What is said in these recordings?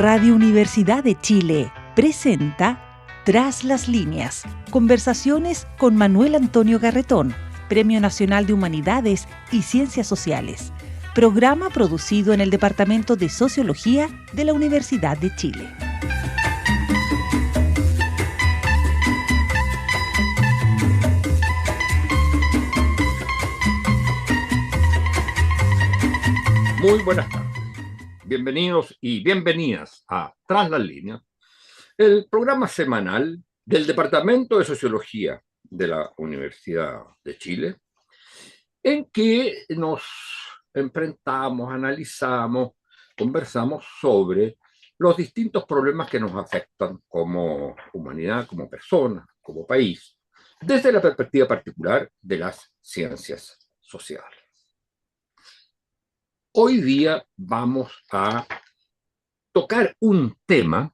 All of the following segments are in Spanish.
Radio Universidad de Chile presenta Tras las líneas, conversaciones con Manuel Antonio Garretón, Premio Nacional de Humanidades y Ciencias Sociales, programa producido en el Departamento de Sociología de la Universidad de Chile. Muy buenas tardes. Bienvenidos y bienvenidas a Tras las líneas, el programa semanal del Departamento de Sociología de la Universidad de Chile, en que nos enfrentamos, analizamos, conversamos sobre los distintos problemas que nos afectan como humanidad, como personas, como país, desde la perspectiva particular de las ciencias sociales. Hoy día vamos a tocar un tema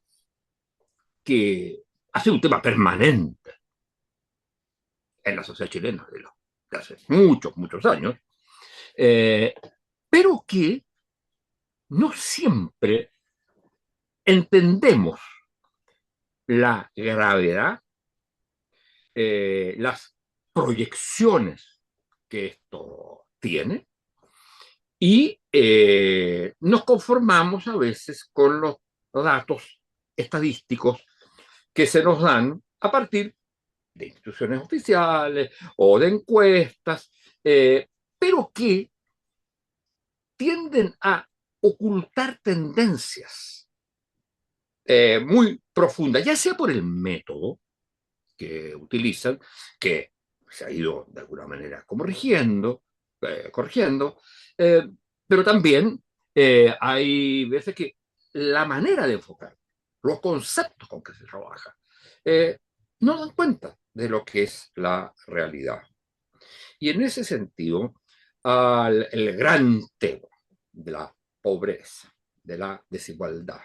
que ha sido un tema permanente en la sociedad chilena de hace muchos años, pero que no siempre entendemos la gravedad, las proyecciones que esto tiene, y nos conformamos a veces con los datos estadísticos que se nos dan a partir de instituciones oficiales o de encuestas, pero que tienden a ocultar tendencias muy profundas, ya sea por el método que utilizan, que se ha ido de alguna manera corrigiendo, pero también hay veces que la manera de enfocar, los conceptos con que se trabaja, no dan cuenta de lo que es la realidad. Y en ese sentido, el gran tema de la pobreza, de la desigualdad,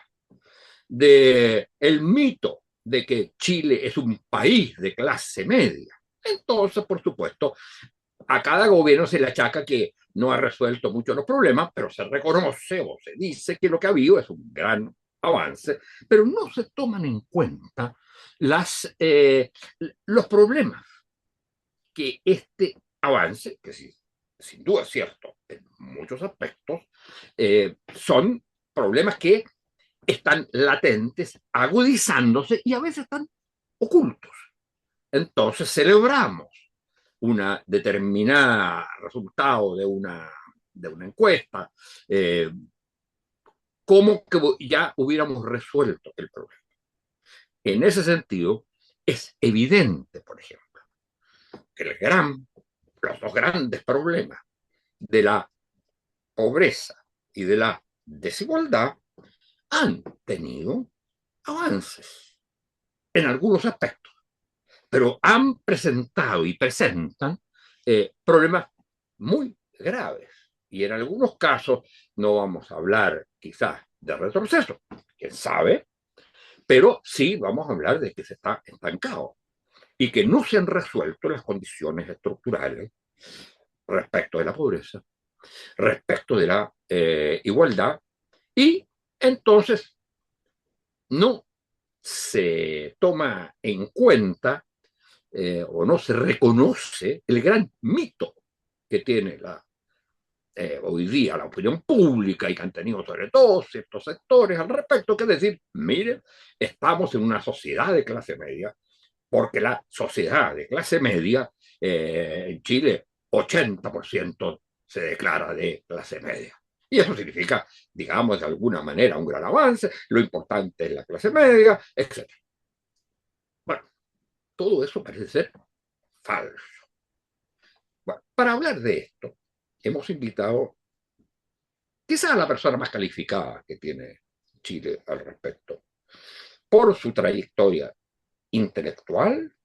del mito de que Chile es un país de clase media. Entonces, por supuesto, a cada gobierno se le achaca que no ha resuelto mucho los problemas, pero se reconoce o se dice que lo que ha habido es un gran avance, pero no se toman en cuenta los problemas que este avance, que sí, sin duda es cierto en muchos aspectos, son problemas que están latentes, agudizándose y a veces están ocultos. Entonces celebramos una determinada resultado de una encuesta, como que ya hubiéramos resuelto el problema. En ese sentido, es evidente, por ejemplo, que los dos grandes problemas de la pobreza y de la desigualdad han tenido avances en algunos aspectos, pero han presentado y presentan problemas muy graves. Y en algunos casos no vamos a hablar quizás de retroceso, quién sabe, pero sí vamos a hablar de que se está estancado y que no se han resuelto las condiciones estructurales respecto de la pobreza, respecto de la igualdad, y entonces no se toma en cuenta o no se reconoce el gran mito que tiene hoy día la opinión pública y que han tenido sobre todo ciertos sectores al respecto, que es decir, miren, estamos en una sociedad de clase media, porque la sociedad de clase media en Chile, 80% se declara de clase media. Y eso significa, digamos, de alguna manera un gran avance, lo importante es la clase media, etc. Bueno, todo eso parece ser falso. Bueno, para hablar de esto, hemos invitado quizás a la persona más calificada que tiene Chile al respecto, por su trayectoria intelectual,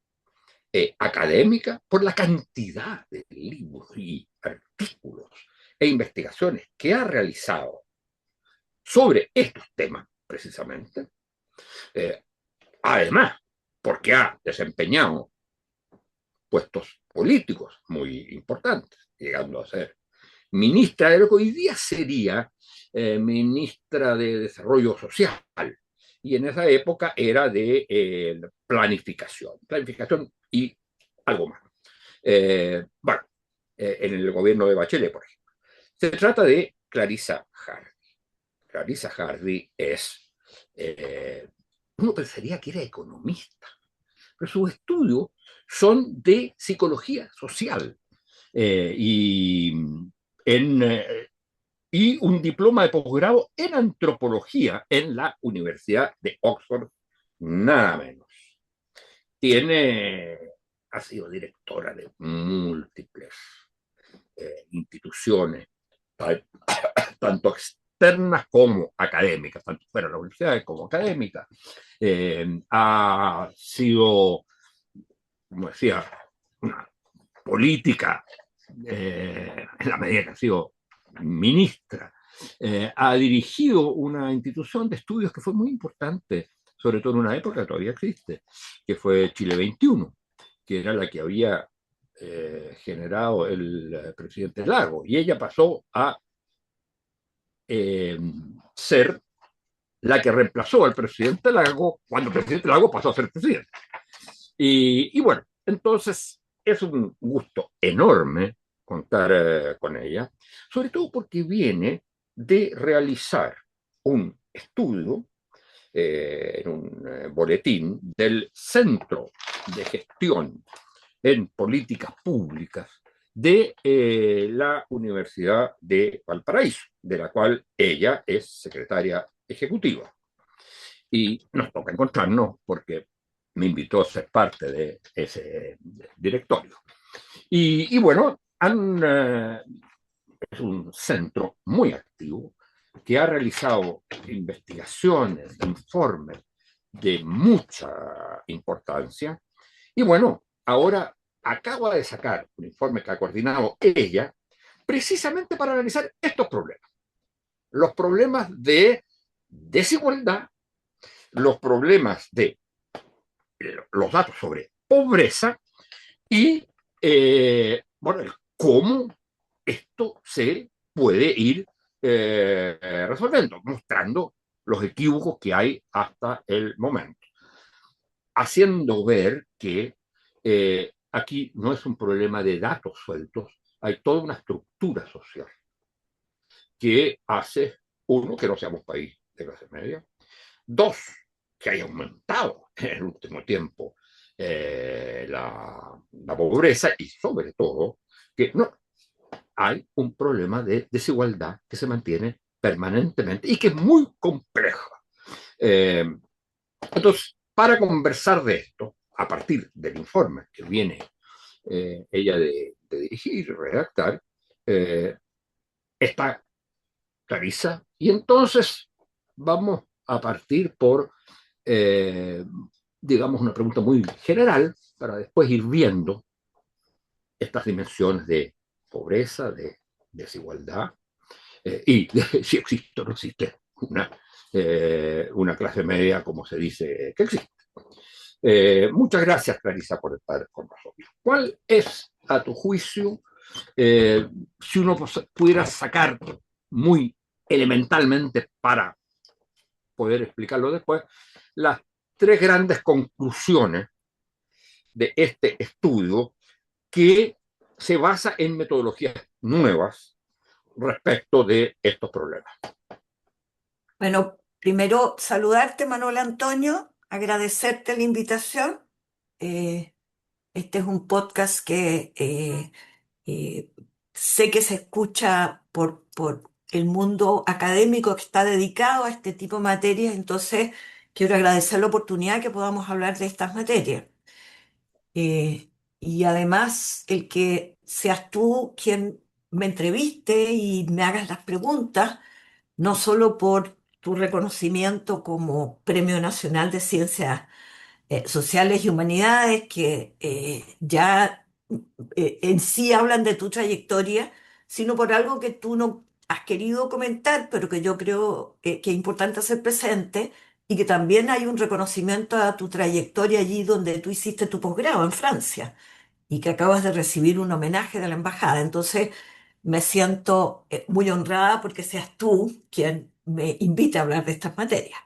académica, por la cantidad de libros y artículos e investigaciones que ha realizado sobre estos temas, precisamente. Además, porque ha desempeñado puestos políticos muy importantes, llegando a ser ministra de lo que hoy día sería ministra de Desarrollo Social. Y en esa época era de planificación y algo más. Bueno, en el gobierno de Bachelet, por ejemplo. Se trata de Clarissa Hardy. Clarissa Hardy es, uno pensaría que era economista, pero sus estudios son de psicología social y, y un diploma de posgrado en antropología en la Universidad de Oxford, nada menos. Tiene, ha sido directora de múltiples instituciones, tanto externas como académicas, tanto fuera de la universidad como académicas. Ha sido, como decía, una política en la medida que ha sido ministra. Ha dirigido una institución de estudios que fue muy importante, sobre todo en una época que todavía existe, que fue Chile 21, que era la que había generado el presidente Lago, y ella pasó a ser la que reemplazó al presidente Lago cuando el presidente Lago pasó a ser presidente. Y bueno, entonces es un gusto enorme contar con ella, sobre todo porque viene de realizar un estudio en un boletín del Centro de Gestión en Políticas Públicas de la Universidad de Valparaíso, de la cual ella es secretaria ejecutiva. Y nos toca encontrarnos porque me invitó a ser parte de ese directorio. Y bueno, es un centro muy activo que ha realizado investigaciones, informes de mucha importancia. Y bueno, ahora acaba de sacar un informe que ha coordinado ella precisamente para analizar estos problemas. Los problemas de desigualdad, los problemas de los datos sobre pobreza y, bueno, cómo esto se puede ir resolviendo, mostrando los equívocos que hay hasta el momento, haciendo ver que aquí no es un problema de datos sueltos, hay toda una estructura social que hace, uno, que no seamos país de clase media, dos, que haya aumentado en el último tiempo la pobreza y sobre todo que no hay un problema de desigualdad que se mantiene permanentemente y que es muy compleja. Eh, entonces, para conversar de esto, a partir del informe que viene ella de dirigir, redactar, está Clarissa. Y entonces vamos a partir por, eh, digamos, una pregunta muy general para después ir viendo estas dimensiones de pobreza, de desigualdad y de si existe o no existe una clase media como se dice que existe. Muchas gracias, Clarissa, por estar con nosotros. ¿Cuál es, a tu juicio, si uno pudiera sacar muy elementalmente para poder explicarlo después, las tres grandes conclusiones de este estudio que se basa en metodologías nuevas respecto de estos problemas? Bueno, primero saludarte, Manuel Antonio, agradecerte la invitación. Eh, este es un podcast que eh, sé que se escucha por el mundo académico que está dedicado a este tipo de materias, entonces quiero agradecer la oportunidad que podamos hablar de estas materias. Y además, el que seas tú quien me entreviste y me hagas las preguntas no solo por tu reconocimiento como Premio Nacional de Ciencias Sociales y Humanidades, que ya en sí hablan de tu trayectoria, sino por algo que tú no has querido comentar, pero que yo creo que es importante hacer presente, y que también hay un reconocimiento a tu trayectoria allí donde tú hiciste tu posgrado en Francia y que acabas de recibir un homenaje de la embajada. Entonces, Me siento muy honrada porque seas tú quien me invite a hablar de estas materias.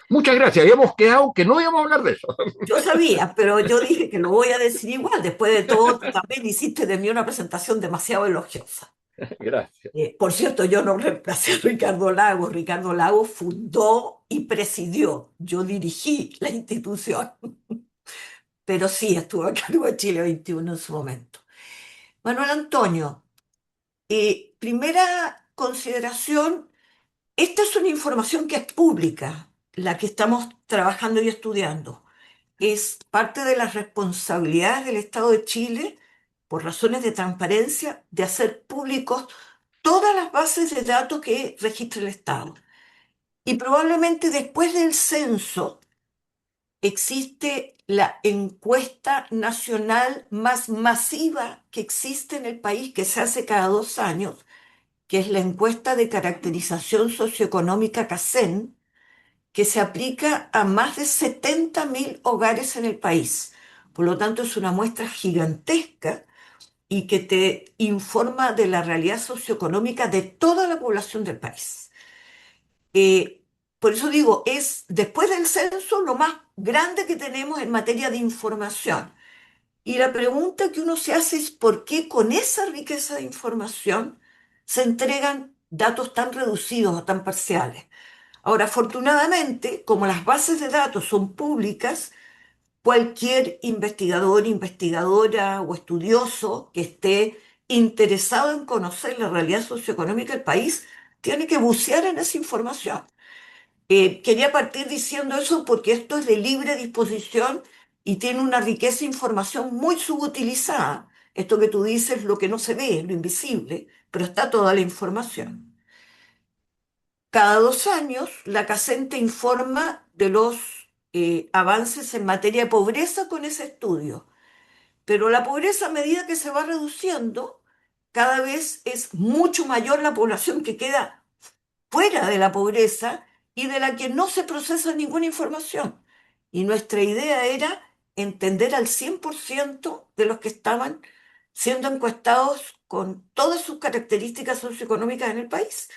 Muchas gracias. Habíamos quedado que no íbamos a hablar de eso. Yo sabía, pero yo dije que lo voy a decir igual. Después de todo, tú también hiciste de mí una presentación demasiado elogiosa. Gracias. Por cierto, yo no reemplacé a Ricardo Lagos. Ricardo Lagos fundó y presidió. Yo dirigí la institución, pero sí estuvo a cargo de Chile 21 en su momento. Manuel Antonio, primera consideración, esta es una información que es pública, la que estamos trabajando y estudiando. Es parte de las responsabilidades del Estado de Chile, por razones de transparencia, de hacer públicos todas las bases de datos que registra el Estado. Y probablemente después del censo existe la encuesta nacional más masiva que existe en el país, que se hace cada 2 años, que es la encuesta de caracterización socioeconómica CACEN, que se aplica a más de 70.000 hogares en el país. Por lo tanto, es una muestra gigantesca y que te informa de la realidad socioeconómica de toda la población del país. Eh, por eso digo, es después del censo lo más grande que tenemos en materia de información. Y la pregunta que uno se hace es por qué con esa riqueza de información se entregan datos tan reducidos o tan parciales. Ahora, afortunadamente, como las bases de datos son públicas, cualquier investigador, investigadora o estudioso que esté interesado en conocer la realidad socioeconómica del país tiene que bucear en esa información. Quería partir diciendo eso porque esto es de libre disposición y tiene una riqueza de información muy subutilizada. Esto que tú dices, lo que no se ve, lo invisible, pero está toda la información. Cada 2 años, la CACENTE informa de los avances en materia de pobreza con ese estudio. Pero la pobreza, a medida que se va reduciendo, cada vez es mucho mayor la población que queda fuera de la pobreza y de la que no se procesa ninguna información. Y nuestra idea era entender al 100% de los que estaban siendo encuestados con todas sus características socioeconómicas en el país.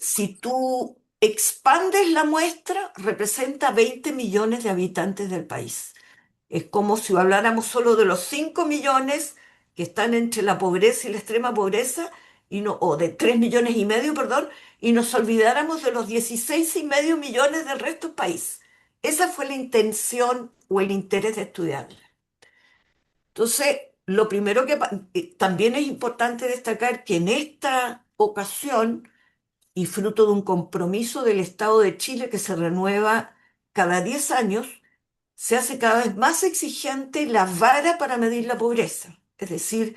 Si tú expandes la muestra, representa 20 millones de habitantes del país. Es como si habláramos solo de los 5 millones que están entre la pobreza y la extrema pobreza, o de 3,5 millones, perdón, y nos olvidáramos de los 16,5 millones del resto del país. Esa fue la intención o el interés de estudiarla. Entonces, lo primero que también es importante destacar que en esta ocasión, y fruto de un compromiso del Estado de Chile que se renueva cada 10 años, se hace cada vez más exigente la vara para medir la pobreza. Es decir,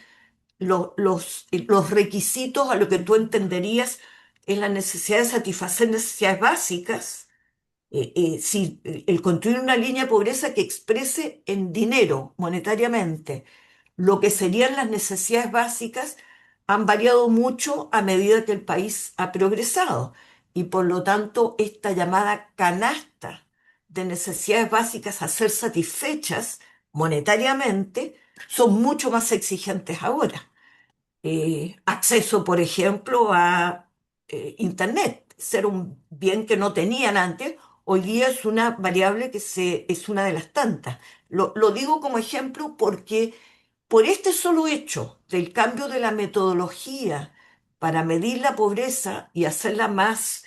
los requisitos a lo que tú entenderías es la necesidad de satisfacer necesidades básicas, el construir una línea de pobreza que exprese en dinero, monetariamente, lo que serían las necesidades básicas han variado mucho a medida que el país ha progresado y por lo tanto esta llamada canasta de necesidades básicas a ser satisfechas monetariamente son mucho más exigentes ahora. Acceso, por ejemplo, a Internet, ser un bien que no tenían antes, hoy día es una variable es una de las tantas. Lo digo como ejemplo porque por este solo hecho del cambio de la metodología para medir la pobreza y hacerla más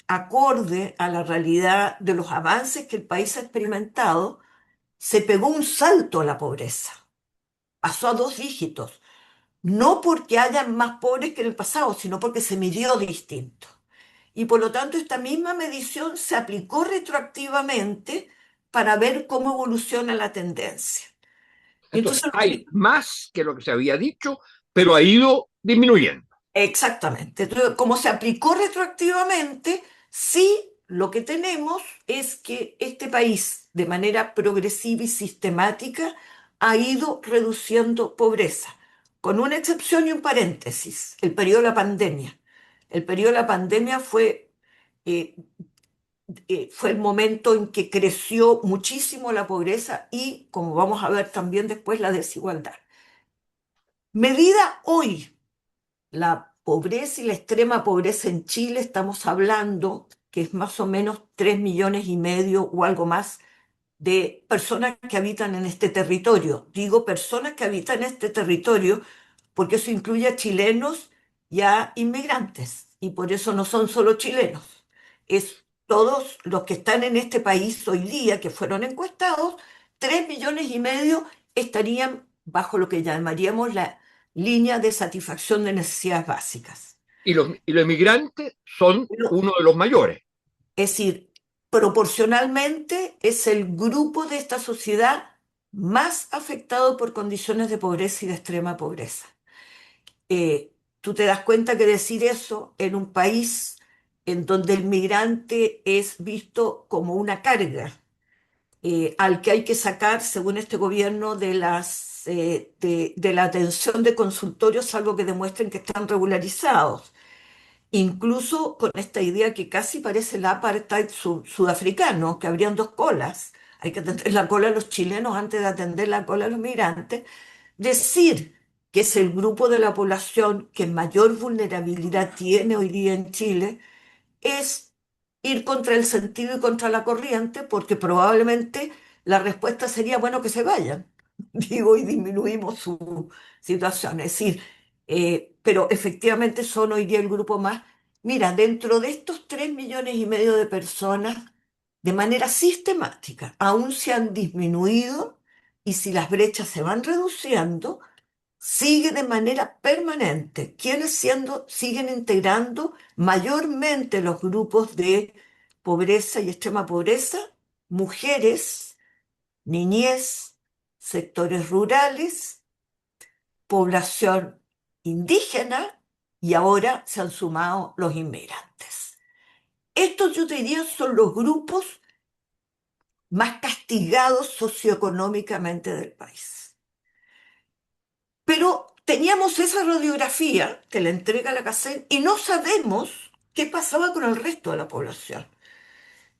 acorde a la realidad de los avances que el país ha experimentado, se pegó un salto a la pobreza. Pasó a 2 dígitos. No porque hayan más pobres que en el pasado, sino porque se midió distinto. Y por lo tanto, esta misma medición se aplicó retroactivamente para ver cómo evoluciona la tendencia. Y Entonces, entonces, hay más que lo que se había dicho, pero ha ido disminuyendo. exactamente. Entonces, como se aplicó retroactivamente, sí lo que tenemos es que este país, de manera progresiva y sistemática, ha ido reduciendo pobreza, con una excepción y un paréntesis, el periodo de la pandemia. El periodo de la pandemia eh, fue el momento en que creció muchísimo la pobreza y, como vamos a ver también después, la desigualdad. Medida hoy, la pobreza y la extrema pobreza en Chile, estamos hablando que es más o menos 3,5 millones o algo más de personas que habitan en este territorio. Digo personas que habitan en este territorio porque eso incluye a chilenos y a inmigrantes, y por eso no son solo chilenos, es todos los que están en este país hoy día que fueron encuestados. 3,5 millones estarían bajo lo que llamaríamos la línea de satisfacción de necesidades básicas. Y los inmigrantes son Pero, uno de los mayores. es decir, proporcionalmente es el grupo de esta sociedad más afectado por condiciones de pobreza y de extrema pobreza. Tú te das cuenta que decir eso en un país en donde el migrante es visto como una carga, al que hay que sacar, según este gobierno, de la atención de consultorios, salvo que demuestren que están regularizados. Incluso con esta idea que casi parece el apartheid sudafricano, que habrían dos colas. Hay que atender la cola a los chilenos antes de atender la cola a los migrantes. Decir que es el grupo de la población que mayor vulnerabilidad tiene hoy día en Chile es ir contra el sentido y contra la corriente, porque probablemente la respuesta sería, bueno, que se vayan, digo, y disminuimos su situación. Es decir, pero efectivamente son hoy día el grupo más. Mira, dentro de estos 3,5 millones de personas, de manera sistemática, aún se han disminuido, y si las brechas se van reduciendo, sigue de manera permanente. Siguen integrando mayormente los grupos de pobreza y extrema pobreza? Mujeres, niñez, sectores rurales, población indígena, y ahora se han sumado los inmigrantes. Estos, yo te diría, son los grupos más castigados socioeconómicamente del país. Pero teníamos esa radiografía que la entrega la CACEN y no sabemos qué pasaba con el resto de la población.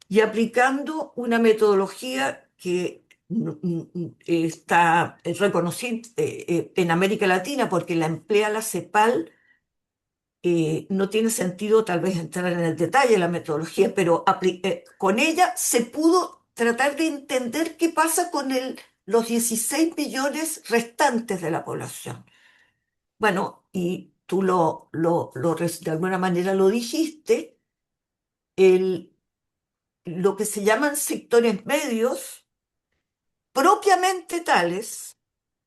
Y aplicando una metodología que está reconocida en América Latina porque la emplea la CEPAL, no tiene sentido tal vez entrar en el detalle de la metodología, pero con ella se pudo tratar de entender qué pasa con los 16 millones restantes de la población. Bueno, y tú de alguna manera lo dijiste, el, lo que se llaman sectores medios, propiamente tales,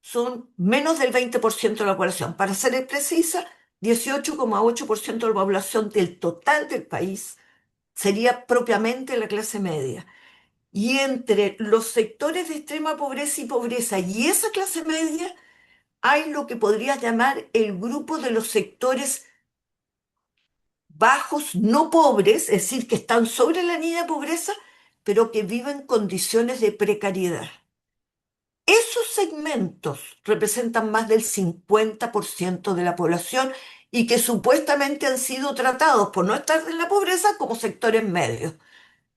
son menos del 20% de la población. Para ser precisa, 18,8% de la población del total del país sería propiamente la clase media. Y entre los sectores de extrema pobreza y pobreza y esa clase media, hay lo que podrías llamar el grupo de los sectores bajos, no pobres, es decir, que están sobre la línea de pobreza, pero que viven condiciones de precariedad. Esos segmentos representan más del 50% de la población y que supuestamente han sido tratados por no estar en la pobreza como sectores medios,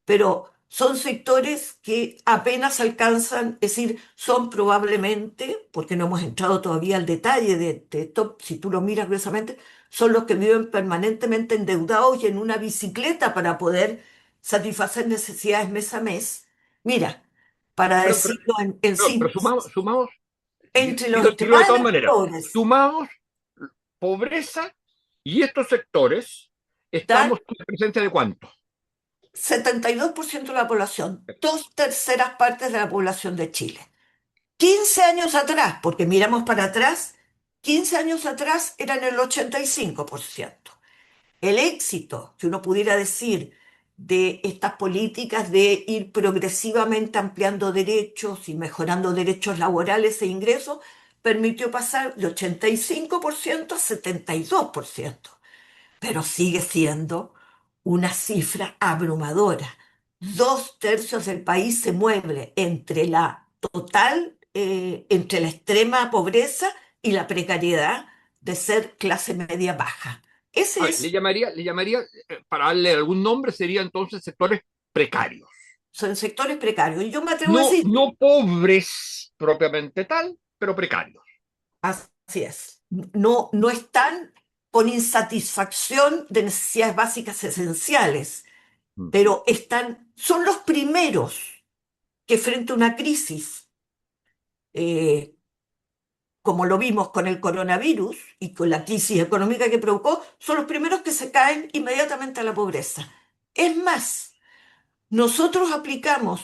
pero son sectores que apenas alcanzan, es decir, son probablemente, porque no hemos entrado todavía al detalle de esto, si tú lo miras gruesamente, son los que viven permanentemente endeudados y en una bicicleta para poder satisfacer necesidades mes a mes. Mira, para Pero, pero, decirlo en pero síntesis, sumamos, entre los dilo de todas extremadamente maneras, pobres, sumamos pobreza y estos sectores, dan estamos en presencia de cuánto. 72% de la población, dos terceras partes de la población de Chile. 15 años atrás, porque miramos para atrás, 15 años atrás eran el 85%. El éxito, que uno pudiera decir, de estas políticas de ir progresivamente ampliando derechos y mejorando derechos laborales e ingresos, permitió pasar de 85% a 72%, pero sigue siendo una cifra abrumadora. Dos tercios del país se mueve entre la extrema pobreza y la precariedad de ser clase media baja. A Ese ver, es, le llamaría, para darle algún nombre, sería entonces sectores precarios. son sectores precarios. Y yo me atrevo a No, decir, no pobres propiamente tal, pero precarios. así es. no están con insatisfacción de necesidades básicas esenciales, Mm. pero son los primeros que frente a una crisis, eh, como lo vimos con el coronavirus y con la crisis económica que provocó, son los primeros que se caen inmediatamente a la pobreza. Es más, nosotros aplicamos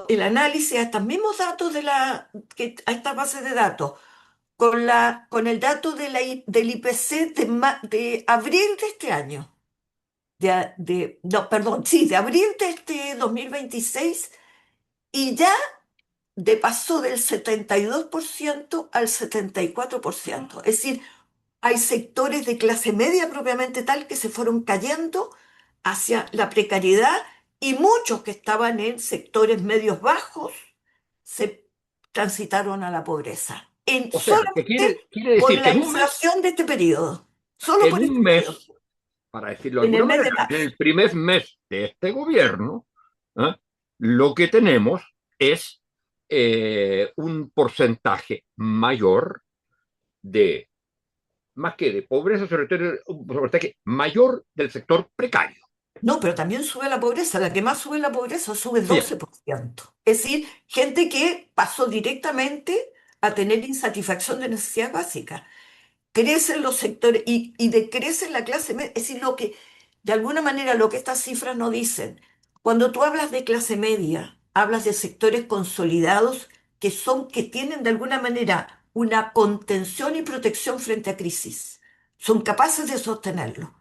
el análisis a estos mismos datos a esta base de datos, con el dato del IPC de abril de este año. No, perdón, sí, de abril de este 2026, y ya pasó del 72% al 74%. Es decir, hay sectores de clase media propiamente tal que se fueron cayendo hacia la precariedad, y muchos que estaban en sectores medios bajos se transitaron a la pobreza. O sea, ¿qué Solamente quiere por decir? Que la inflación de este periodo. Solo en por un este periodo. mes, para decirlo de En el alguna mes manera, de en marzo. el primer mes de este gobierno, ¿eh? Lo que tenemos es un porcentaje mayor de, más que de pobreza, sobre todo un porcentaje mayor del sector precario. No, pero también sube la pobreza. La que más sube la pobreza sube Oye, 12%. Es decir, gente que pasó directamente a tener insatisfacción de necesidades básicas. Crecen los sectores y decrece la clase media. Es decir, de alguna manera, lo que estas cifras no dicen. Cuando tú hablas de clase media, hablas de sectores consolidados que tienen de alguna manera una contención y protección frente a crisis. Son capaces de sostenerlo.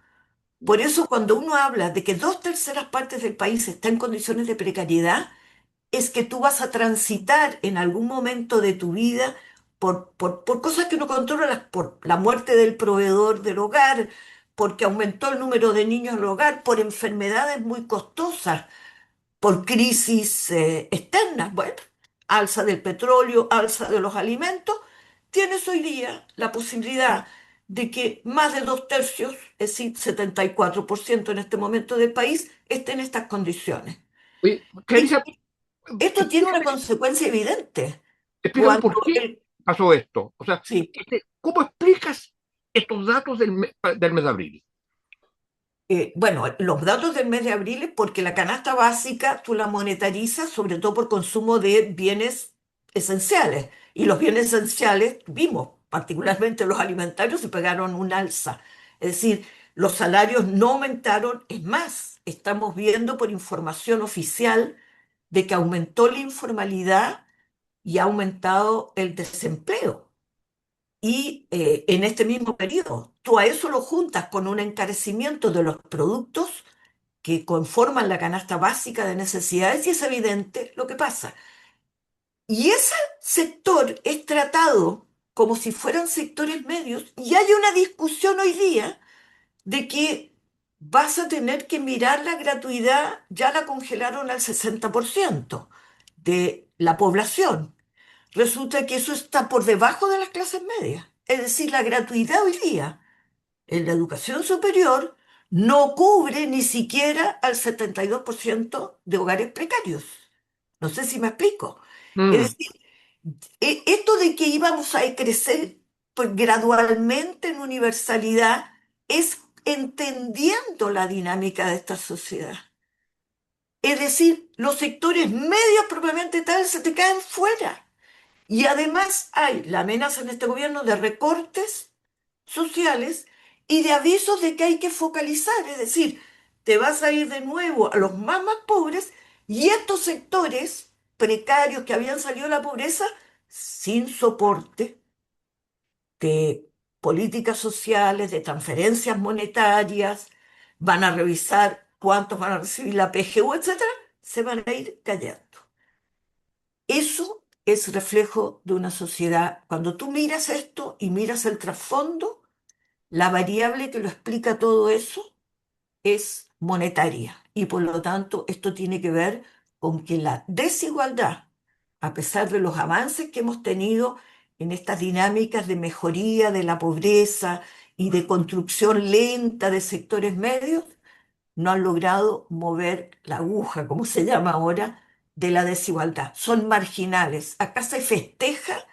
Por eso, cuando uno habla de que dos terceras partes del país está en condiciones de precariedad, es que tú vas a transitar en algún momento de tu vida por cosas que no controlas, por la muerte del proveedor del hogar, porque aumentó el número de niños en el hogar, por enfermedades muy costosas, por crisis externas, bueno, alza del petróleo, alza de los alimentos. Tienes hoy día la posibilidad de que más de dos tercios, es decir, 74% en este momento del país, esté en estas condiciones. oye, Y Clarisa, esto tiene una explícame, consecuencia evidente. explícame Cuando por qué pasó esto. O sea, sí, ¿cómo explicas estos datos del mes de abril? bueno, los datos del mes de abril es porque la canasta básica tú la monetarizas sobre todo por consumo de bienes esenciales. Y los bienes esenciales, vimos, particularmente los alimentarios, se pegaron un alza. Es decir, los salarios no aumentaron. Es más, estamos viendo por información oficial de que aumentó la informalidad y ha aumentado el desempleo. Y en este mismo periodo, tú a eso lo juntas con un encarecimiento de los productos que conforman la canasta básica de necesidades, y es evidente lo que pasa. Y ese sector es tratado como si fueran sectores medios, y hay una discusión hoy día de que vas a tener que mirar la gratuidad. Ya la congelaron al 60% de la población. Resulta que eso está por debajo de las clases medias. Es decir, la gratuidad hoy día en la educación superior no cubre ni siquiera al 72% de hogares precarios. No sé si me explico. Es Mm, decir, esto de que íbamos a crecer pues, gradualmente en universalidad es entendiendo la dinámica de esta sociedad. Es decir, los sectores medios propiamente tal se te caen fuera. Y además hay la amenaza en este gobierno de recortes sociales y de avisos de que hay que focalizar. Es decir, te vas a ir de nuevo a los más pobres, y estos sectores precarios que habían salido de la pobreza sin soporte de políticas sociales, de transferencias monetarias, van a revisar cuántos van a recibir la PGU, etcétera, se van a ir cayendo. Eso es reflejo de una sociedad. Cuando tú miras esto y miras el trasfondo, la variable que lo explica todo eso es monetaria. Y por lo tanto, esto tiene que ver con que la desigualdad, a pesar de los avances que hemos tenido en estas dinámicas de mejoría de la pobreza y de construcción lenta de sectores medios, no han logrado mover la aguja, como se llama ahora, de la desigualdad. Son marginales. Acá se festeja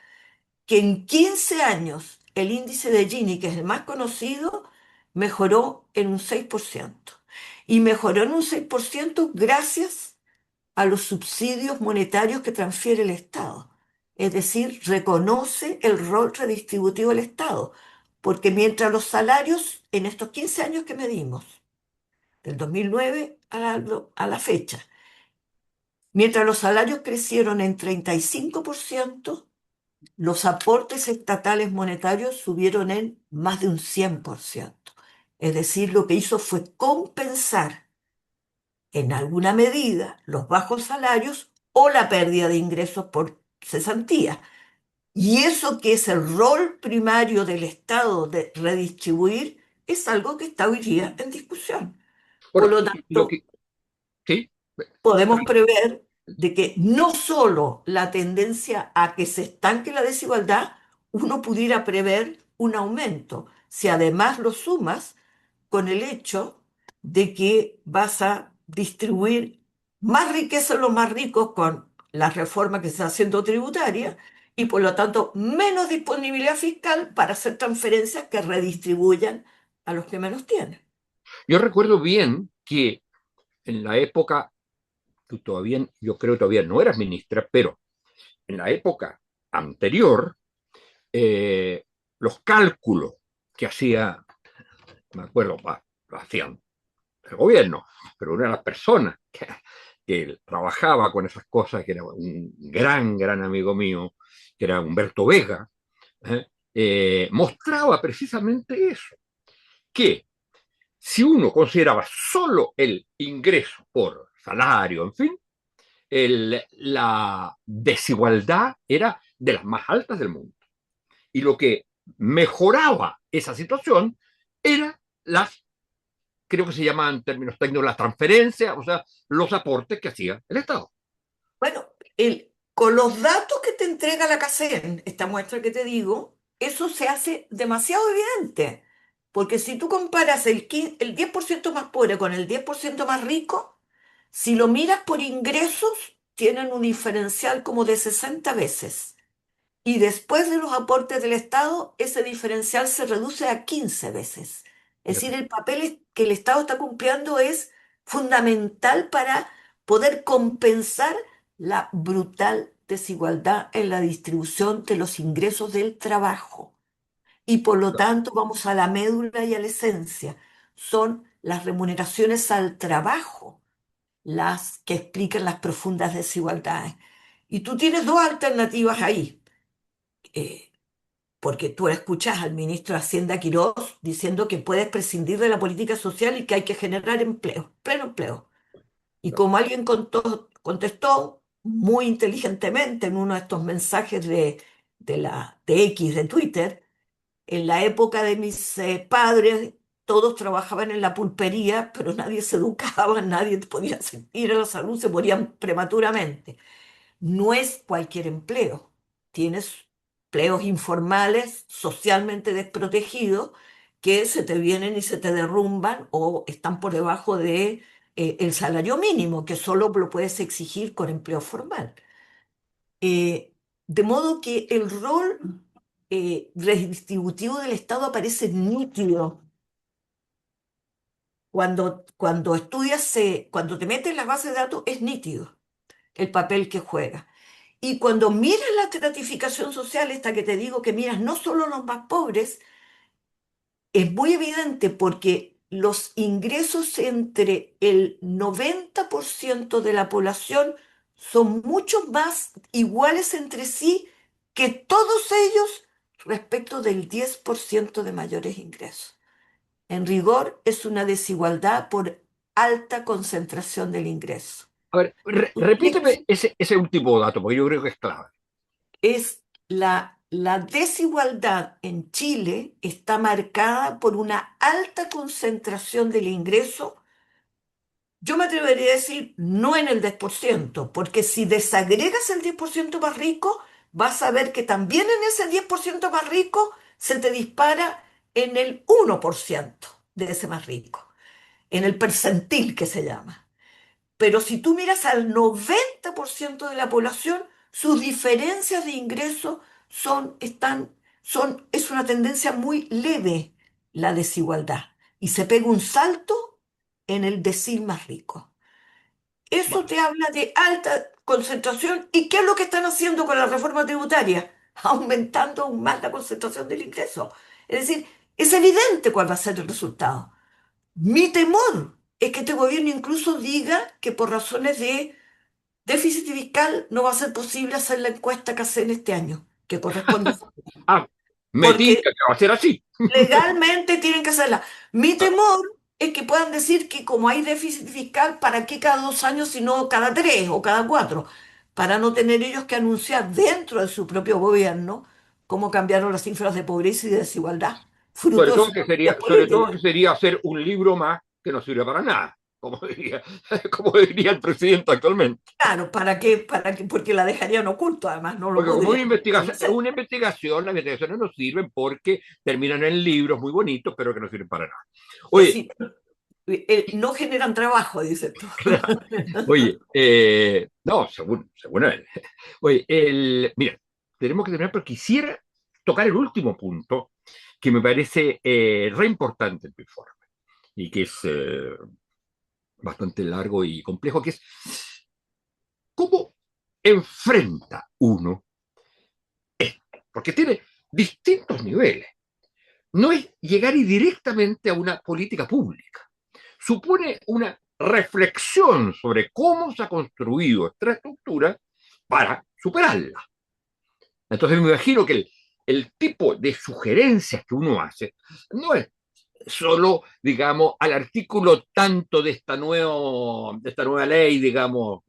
que en 15 años el índice de Gini, que es el más conocido, mejoró en un 6%. Y mejoró en un 6% gracias a los subsidios monetarios que transfiere el Estado. Es decir, reconoce el rol redistributivo del Estado. Porque mientras los salarios, en estos 15 años que medimos, del 2009 a la fecha, mientras los salarios crecieron en 35%, los aportes estatales monetarios subieron en más de un 100%. Es decir, lo que hizo fue compensar en alguna medida los bajos salarios o la pérdida de ingresos por cesantía. Y eso que es el rol primario del Estado de redistribuir es algo que está hoy día en discusión. Por Bueno, lo y lo tanto, que, sí, podemos prever de que no solo la tendencia a que se estanque la desigualdad, uno pudiera prever un aumento, si además lo sumas con el hecho de que vas a distribuir más riqueza a los más ricos con la reforma que se está haciendo tributaria y por lo tanto menos disponibilidad fiscal para hacer transferencias que redistribuyan a los que menos tienen. yo recuerdo bien que en la época, tú todavía, yo creo que todavía no eras ministra, pero en la época anterior, los cálculos que hacía, me acuerdo, lo hacían el gobierno, pero una de las personas que trabajaba con esas cosas, que era un gran amigo mío, que era Humberto Vega, mostraba precisamente eso, que si uno consideraba solo el ingreso por salario, en fin, la desigualdad era de las más altas del mundo. Y lo que mejoraba esa situación era las, creo que se llaman en términos técnicos, las transferencias, o sea, los aportes que hacía el Estado. Bueno, con los datos que te entrega la CACEN, esta muestra que te digo, eso se hace demasiado evidente. Porque si tú comparas el 10% más pobre con el 10% más rico, si lo miras por ingresos, tienen un diferencial como de 60 veces. Y después de los aportes del Estado, ese diferencial se reduce a 15 veces. Es decir, el papel que el Estado está cumpliendo es fundamental para poder compensar la brutal desigualdad en la distribución de los ingresos del trabajo. Y por lo tanto, vamos a la médula y a la esencia. Son las remuneraciones al trabajo las que explican las profundas desigualdades. Y tú tienes dos alternativas ahí. Eh, Porque tú escuchas al ministro de Hacienda Quirós diciendo que puedes prescindir de la política social y que hay que generar empleo, pleno empleo. Y como alguien contestó muy inteligentemente en uno de estos mensajes de X, de Twitter, en la época de mis padres, todos trabajaban en la pulpería, pero nadie se educaba, nadie podía ir a la salud, se morían prematuramente. No es cualquier empleo. Tienes empleos informales, socialmente desprotegidos, que se te vienen y se te derrumban o están por debajo de, el salario mínimo, que solo lo puedes exigir con empleo formal. De modo que el rol redistributivo del Estado aparece nítido cuando estudias, cuando te metes en las bases de datos, es nítido el papel que juega. Y cuando miras la estratificación social, esta que te digo que miras no solo los más pobres, es muy evidente porque los ingresos entre el 90% de la población son mucho más iguales entre sí que todos ellos respecto del 10% de mayores ingresos. En rigor, es una desigualdad por alta concentración del ingreso. A ver, repíteme ese último dato, porque yo creo que es clave. Es la desigualdad en Chile está marcada por una alta concentración del ingreso. Yo me atrevería a decir no en el 10%, porque si desagregas el 10% más rico, vas a ver que también en ese 10% más rico se te dispara en el 1% de ese más rico, en el percentil que se llama. Pero si tú miras al 90% de la población, sus diferencias de ingresos están es una tendencia muy leve la desigualdad y se pega un salto en el decil más rico. Eso Bueno, te habla de alta concentración. ¿Y qué es lo que están haciendo con la reforma tributaria? Aumentando aún más la concentración del ingreso. Es decir, es evidente cuál va a ser el resultado. Mi temor es que este gobierno incluso diga que por razones de déficit fiscal no va a ser posible hacer la encuesta que hace en este año, que corresponde, ah, me tinca porque que va a ser así. legalmente tienen que hacerla. Mi temor es que puedan decir que como hay déficit fiscal, ¿para qué cada 2 años, sino cada 3 o cada 4? Para no tener ellos que anunciar dentro de su propio gobierno cómo cambiaron las cifras de pobreza y de desigualdad, fruto de sus políticas Sobre todo que políticas. sería hacer un libro más que no sirve para nada, como diría el presidente actualmente. Claro, ¿para qué? ¿Para qué? Porque la dejarían oculto, además, no lo Porque como podrían hacer. las investigaciones no sirven porque terminan en libros muy bonitos, pero que no sirven para nada. Y Oye, así no generan trabajo, dices tú. oye, no, según él. Oye, mira, tenemos que terminar, pero quisiera tocar el último punto que me parece re importante en tu informe y que es bastante largo y complejo, que es cómo enfrenta uno esto, porque tiene distintos niveles. No es llegar y directamente a una política pública. Supone una reflexión sobre cómo se ha construido esta estructura para superarla. Entonces me imagino que el tipo de sugerencias que uno hace no es solo, digamos, al artículo tanto de esta nueva ley, digamos,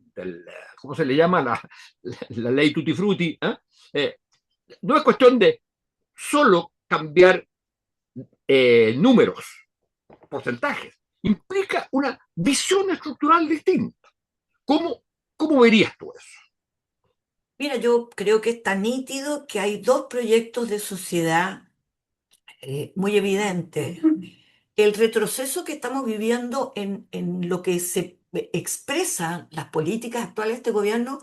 ¿cómo se le llama? La ley Tutti Frutti. Eh, no es cuestión de solo cambiar números, porcentajes. Implica una visión estructural distinta. ¿Cómo, cómo verías tú eso? Mira, yo creo que está nítido que hay dos proyectos de sociedad muy evidentes. El retroceso que estamos viviendo en lo que se expresa las políticas actuales de este gobierno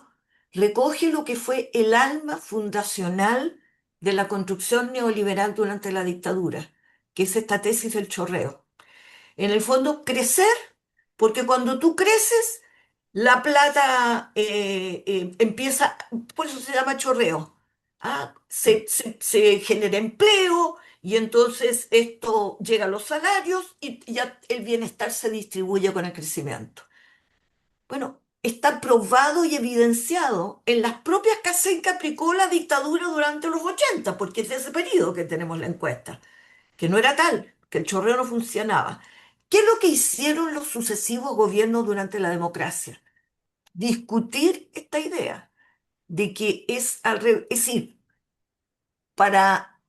recoge lo que fue el alma fundacional de la construcción neoliberal durante la dictadura, que es esta tesis del chorreo. En el fondo, crecer, porque cuando tú creces, la plata empieza, por eso se llama chorreo. ¿Ah? Se genera empleo y entonces esto llega a los salarios y ya el bienestar se distribuye con el crecimiento. Bueno, está probado y evidenciado en las propias casas que aplicó la dictadura durante los 80, porque es de ese periodo que tenemos la encuesta que no era tal, que el chorreo no funcionaba. ¿Qué es lo que hicieron los sucesivos gobiernos durante la democracia? Discutir esta idea de que es decir, para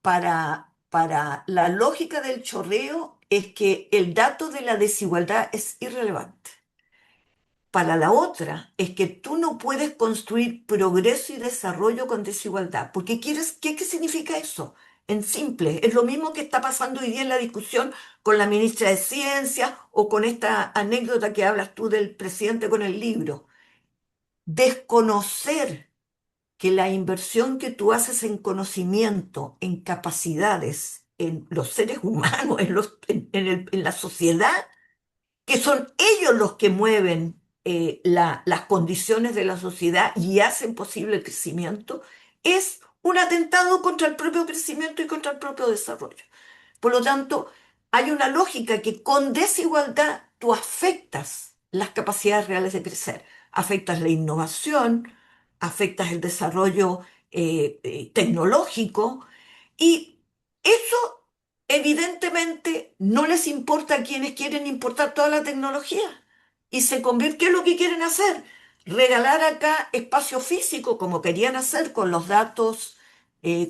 la lógica del chorreo es que el dato de la desigualdad es irrelevante. Para la otra es que tú no puedes construir progreso y desarrollo con desigualdad. Porque ¿qué significa eso? En simple, es lo mismo que está pasando hoy día en la discusión con la ministra de Ciencia o con esta anécdota que hablas tú del presidente con el libro. Desconocer que la inversión que tú haces en conocimiento, en capacidades, en los seres humanos, en la sociedad, que son ellos los que mueven las condiciones de la sociedad y hacen posible el crecimiento, es un atentado contra el propio crecimiento y contra el propio desarrollo. Por lo tanto, hay una lógica que con desigualdad tú afectas las capacidades reales de crecer, afectas la innovación, afectas el desarrollo tecnológico y eso evidentemente no les importa a quienes quieren importar toda la tecnología y se convierte, ¿qué es lo que quieren hacer? Regalar acá espacio físico como querían hacer con los datos,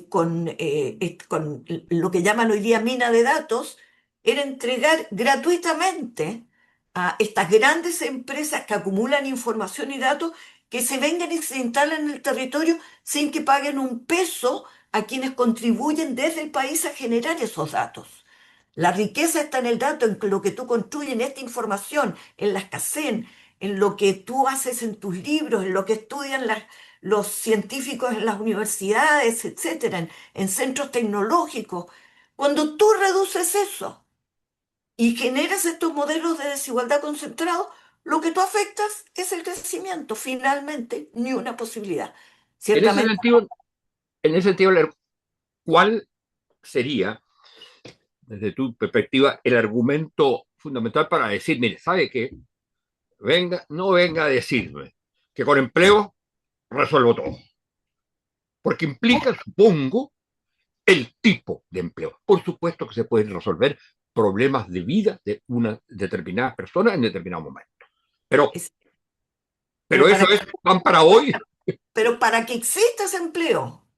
con lo que llaman hoy día mina de datos, era entregar gratuitamente a estas grandes empresas que acumulan información y datos que se vengan y se instalen en el territorio sin que paguen un peso a quienes contribuyen desde el país a generar esos datos. La riqueza está en el dato, en lo que tú construyes, en esta información, en las CACEN, en lo que tú haces en tus libros, en lo que estudian los científicos en las universidades, etcétera, en centros tecnológicos. Cuando tú reduces eso y generas estos modelos de desigualdad concentrados, lo que tú afectas es el crecimiento. Finalmente, ni una posibilidad. En ese Ciertamente, sentido, ¿cuál sería, desde tu perspectiva, el argumento fundamental para decir, mire, ¿sabe qué? No venga a decirme que con empleo resuelvo todo? Porque implica, supongo, el tipo de empleo. Por supuesto que se pueden resolver problemas de vida de una determinada persona en determinado momento. Pero, es- pero pero eso para es pan para hoy. Pero para que exista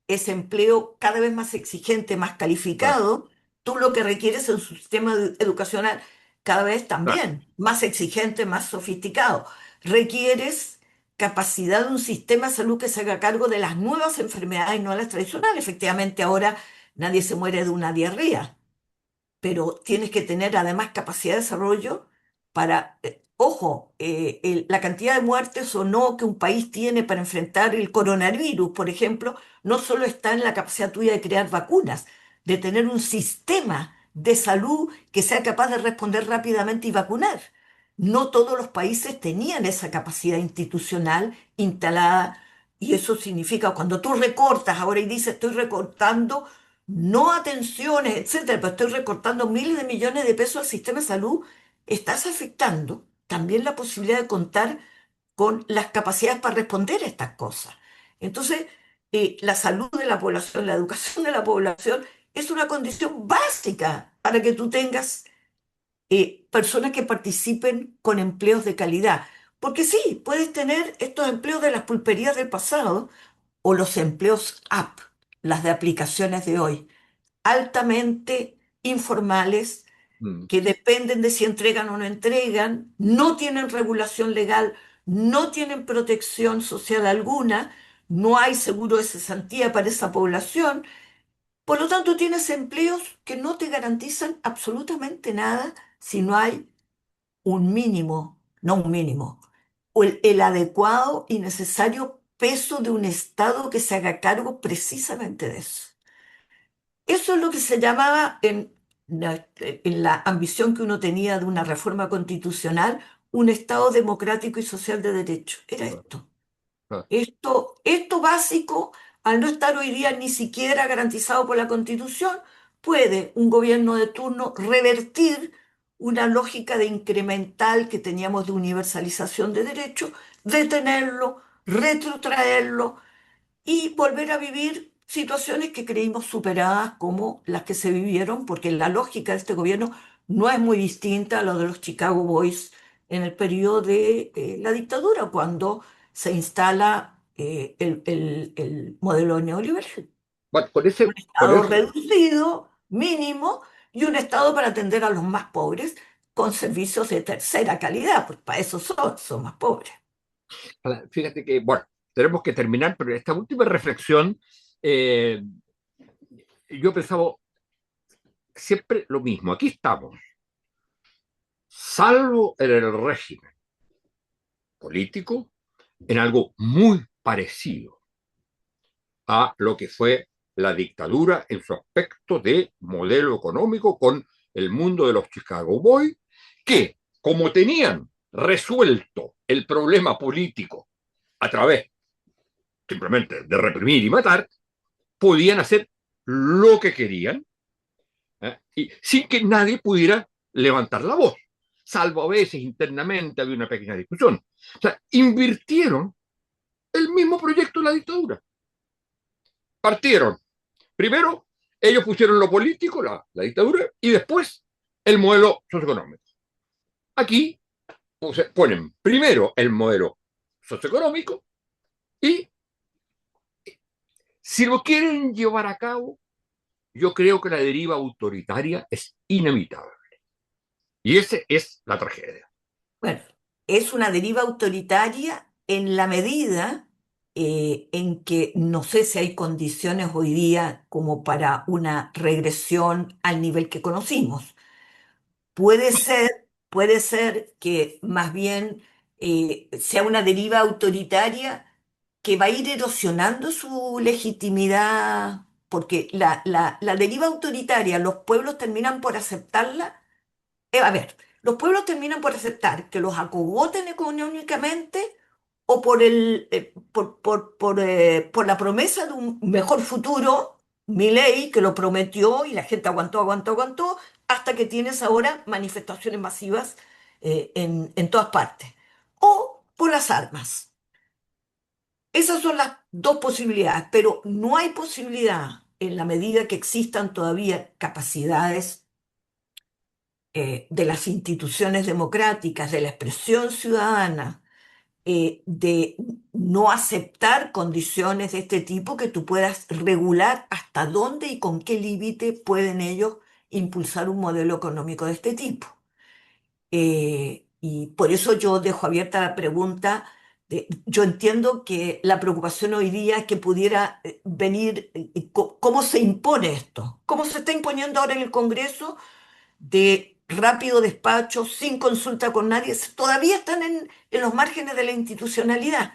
ese empleo cada vez más exigente, más Claro, calificado, tú lo que requieres es un sistema educacional cada vez claro. también más exigente, más sofisticado. Requieres capacidad de un sistema de salud que se haga cargo de las nuevas enfermedades, no las tradicionales. Efectivamente, ahora nadie se muere de una diarrea, pero tienes que tener además capacidad de desarrollo para, ojo, la cantidad de muertes o no que un país tiene para enfrentar el coronavirus, por ejemplo, no solo está en la capacidad tuya de crear vacunas, de tener un sistema de salud que sea capaz de responder rápidamente y vacunar. No todos los países tenían esa capacidad institucional instalada. Y eso significa, cuando tú recortas ahora y dices, estoy recortando no atenciones, etcétera, pero estoy recortando miles de millones de pesos al sistema de salud, estás afectando también la posibilidad de contar con las capacidades para responder a estas cosas. Entonces, la salud de la población, la educación de la población es una condición básica para que tú tengas personas que participen con empleos de calidad. Porque sí, puedes tener estos empleos de las pulperías del pasado o los empleos app, las de aplicaciones de hoy altamente informales Mm. que dependen de si entregan o no entregan, no tienen regulación legal, no tienen protección social alguna, no hay seguro de cesantía para esa población. Por lo tanto, tienes empleos que no te garantizan absolutamente nada si no hay un mínimo, no un mínimo, o el adecuado y necesario peso de un Estado que se haga cargo precisamente de eso. Eso es lo que se llamaba en la ambición que uno tenía de una reforma constitucional, un Estado democrático y social de derecho. Era Claro, esto. claro. Esto básico, al no estar hoy día ni siquiera garantizado por la Constitución, puede un gobierno de turno revertir una lógica de incremental que teníamos de universalización de derechos, detenerlo, retrotraerlo y volver a vivir situaciones que creímos superadas como las que se vivieron, porque la lógica de este gobierno no es muy distinta a la de los Chicago Boys en el periodo de la dictadura, cuando se instala el modelo neoliberal. Bueno, Un Estado reducido, mínimo, y un Estado para atender a los más pobres con servicios de tercera calidad, pues para eso son más pobres. fíjate que, bueno, tenemos que terminar, pero esta última reflexión, eh, yo he pensado siempre lo mismo. Aquí estamos, salvo en el régimen político, en algo muy parecido a lo que fue la dictadura en su aspecto de modelo económico con el mundo de los Chicago Boys, que como tenían resuelto el problema político a través simplemente de reprimir y matar, podían hacer lo que querían, y sin que nadie pudiera levantar la voz, salvo a veces internamente había una pequeña discusión. O sea, invirtieron el mismo proyecto de la dictadura. Partieron. Primero, ellos pusieron lo político, la dictadura, y después el modelo socioeconómico. Aquí ponen primero el modelo socioeconómico y si lo quieren llevar a cabo, yo creo que la deriva autoritaria es inevitable. Y esa es la tragedia. Bueno, es una deriva autoritaria en la medida en que no sé si hay condiciones hoy día como para una regresión al nivel que conocimos. Puede ser que más bien sea una deriva autoritaria que va a ir erosionando su legitimidad, porque la deriva autoritaria, los pueblos terminan por aceptarla. A ver, los pueblos terminan por aceptar que los acogoten económicamente o por la promesa de un mejor futuro, Milei, que lo prometió y la gente aguantó, aguantó, aguantó, hasta que tienes ahora manifestaciones masivas en todas partes. O por las armas. Esas son las dos posibilidades, pero no hay posibilidad en la medida que existan todavía capacidades de las instituciones democráticas, de la expresión ciudadana, de no aceptar condiciones de este tipo, que tú puedas regular hasta dónde y con qué límite pueden ellos impulsar un modelo económico de este tipo. Y por eso yo dejo abierta la pregunta. Yo entiendo que la preocupación hoy día es que pudiera venir, ¿cómo se impone esto? ¿Cómo se está imponiendo ahora en el Congreso? De rápido despacho, sin consulta con nadie, todavía están en los márgenes de la institucionalidad,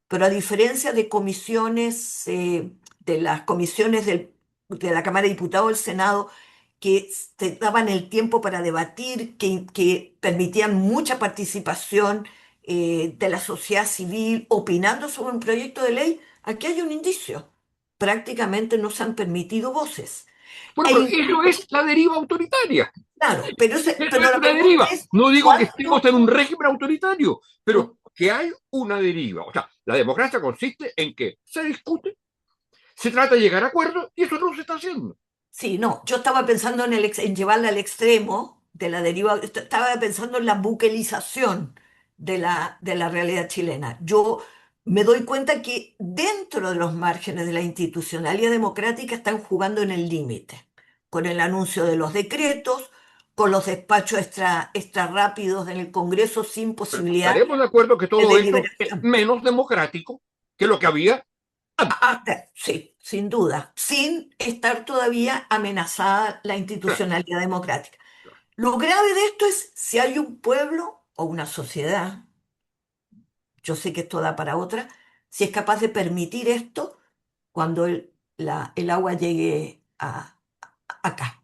pero a diferencia de comisiones, de las comisiones de la Cámara de Diputados o del Senado, que te daban el tiempo para debatir, que permitían mucha participación de la sociedad civil opinando sobre un proyecto de ley, aquí hay un indicio. Prácticamente no se han permitido voces. Bueno, E pero eso incluso, es la deriva autoritaria. claro, Eso pero es la una pregunta deriva. es, No digo que estemos ¿cuánto? en un régimen autoritario, pero que hay una deriva. O sea, la democracia consiste en que se discute, se trata de llegar a acuerdos y eso no se está haciendo. Sí, no, yo estaba pensando en llevarla al extremo de la deriva, estaba pensando en la buquelización de la realidad chilena. Yo me doy cuenta que dentro de los márgenes de la institucionalidad democrática están jugando en el límite, con el anuncio de los decretos, con los despachos extra rápidos en el Congreso sin Pero posibilidad estaremos de acuerdo que de todo esto es deliberación. menos democrático que lo que había antes. Sí, sin duda, sin estar todavía amenazada la Claro, institucionalidad democrática. Lo grave de esto es si hay un pueblo o una sociedad, yo sé que esto da para otra, si es capaz de permitir esto cuando el agua llegue acá.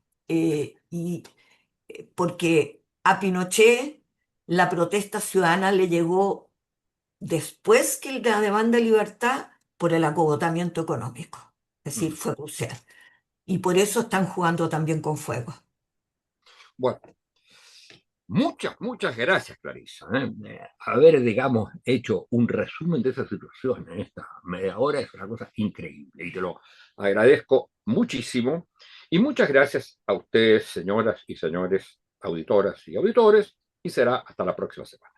Porque a Pinochet la protesta ciudadana le llegó después que la demanda de libertad por el acogotamiento económico. Es decir, fue crucial. Y por eso están jugando también con fuego. bueno, muchas gracias, Clarisa. Haber, digamos, hecho un resumen de esa situación en esta media hora es una cosa increíble y te lo agradezco muchísimo. Y muchas gracias a ustedes, señoras y señores, auditoras y auditores, y será hasta la próxima semana.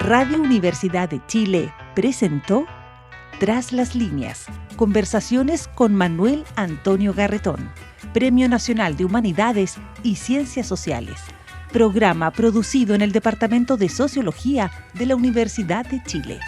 Radio Universidad de Chile presentó Tras las líneas, conversaciones con Manuel Antonio Garretón, Premio Nacional de Humanidades y Ciencias Sociales, programa producido en el Departamento de Sociología de la Universidad de Chile.